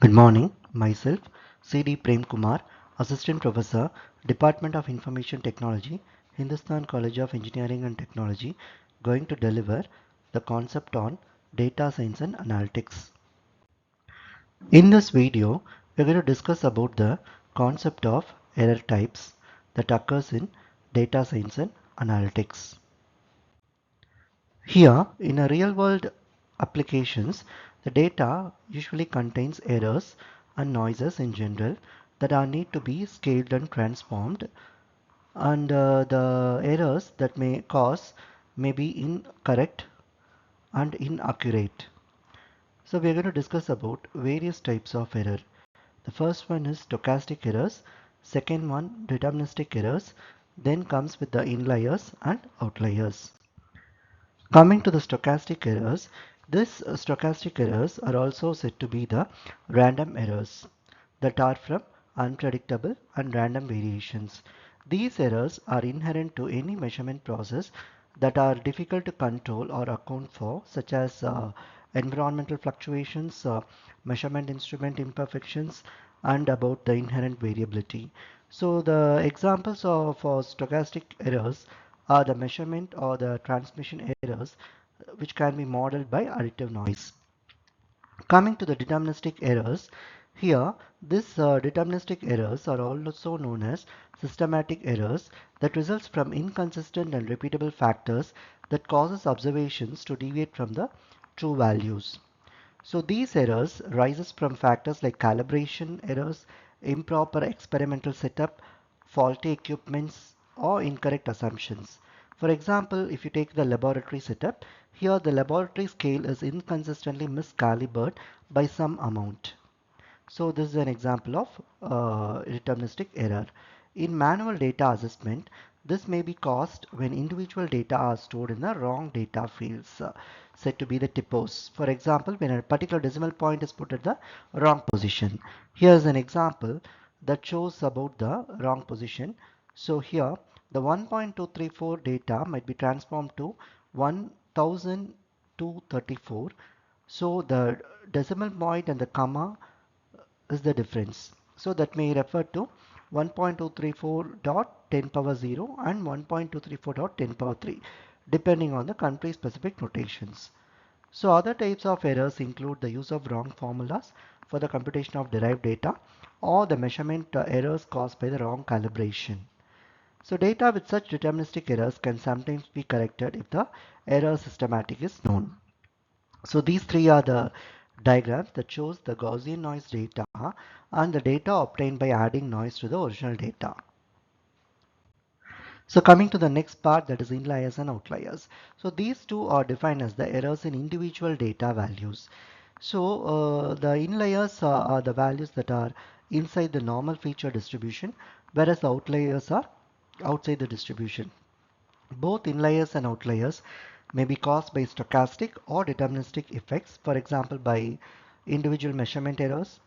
Good morning. Myself, C.D. Prem Kumar, Assistant Professor, Department of Information Technology, Hindustan College of Engineering and Technology, going to deliver the concept on data science and analytics. In this video, we're going to discuss about the concept of error types that occurs in data science and analytics. Here, in a real-world applications, the data usually contains errors and noises in general that are need to be scaled and transformed, and the errors that may cause may be incorrect and inaccurate. So we are going to discuss about various types of error. The first one is stochastic errors, second one deterministic errors, then comes with the inliers and outliers. Coming to the stochastic errors, these stochastic errors are also said to be the random errors that are from unpredictable and random variations. These errors are inherent to any measurement process that are difficult to control or account for, such as environmental fluctuations, measurement instrument imperfections, and about the inherent variability. So the examples of stochastic errors are the measurement or the transmission errors, which can be modeled by additive noise. Coming to the deterministic errors, here these deterministic errors are also known as systematic errors that results from inconsistent and repeatable factors that causes observations to deviate from the true values. So these errors rises from factors like calibration errors, improper experimental setup, faulty equipments, or incorrect assumptions. For example, if you take the laboratory setup, here the laboratory scale is inconsistently miscalibrated by some amount. So this is an example of deterministic error. In manual data assessment, this may be caused when individual data are stored in the wrong data fields, said to be the typos. For example, when a particular decimal point is put at the wrong position. Here's an example that shows about the wrong position. So here the 1.234 data might be transformed to 1234. So the decimal point and the comma is the difference. So that may refer to 1.234.10 power 0 and 1.234.10 power 3 depending on the country specific notations. So other types of errors include the use of wrong formulas for the computation of derived data or the measurement errors caused by the wrong calibration. So data with such deterministic errors can sometimes be corrected if the error systematic is known. So these three are the diagrams that shows the Gaussian noise data and the data obtained by adding noise to the original data. So coming to the next part, that is inliers and outliers. So these two are defined as the errors in individual data values. So the inliers are the values that are inside the normal feature distribution, whereas the outliers are outside the distribution. Both inliers and outliers may be caused by stochastic or deterministic effects, for example by individual measurement errors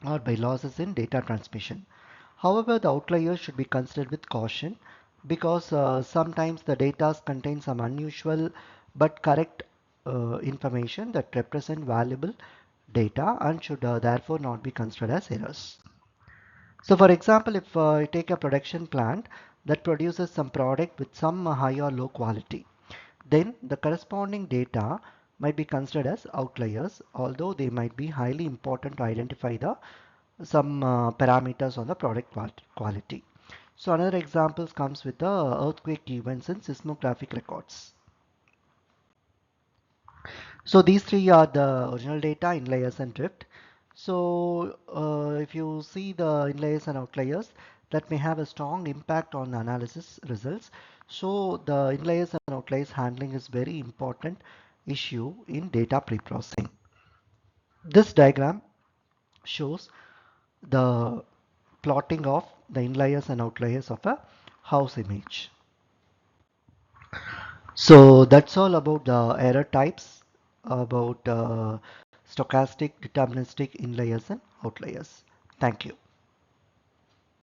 or by losses in data transmission. However, the outliers should be considered with caution because sometimes the data contain some unusual but correct information that represent valuable data and should therefore not be considered as errors. So for example, if you take a production plant that produces some product with some high or low quality, then the corresponding data might be considered as outliers, although they might be highly important to identify the some parameters on the product quality. So another example comes with the earthquake events and seismographic records. So these three are the original data, inliers and drift. So if you see the inliers and outliers, that may have a strong impact on analysis results. So the inliers and outliers handling is very important issue in data preprocessing. This diagram shows the plotting of the inliers and outliers of a house image. So that's all about the error types, about stochastic, deterministic, inliers and outliers. Thank you.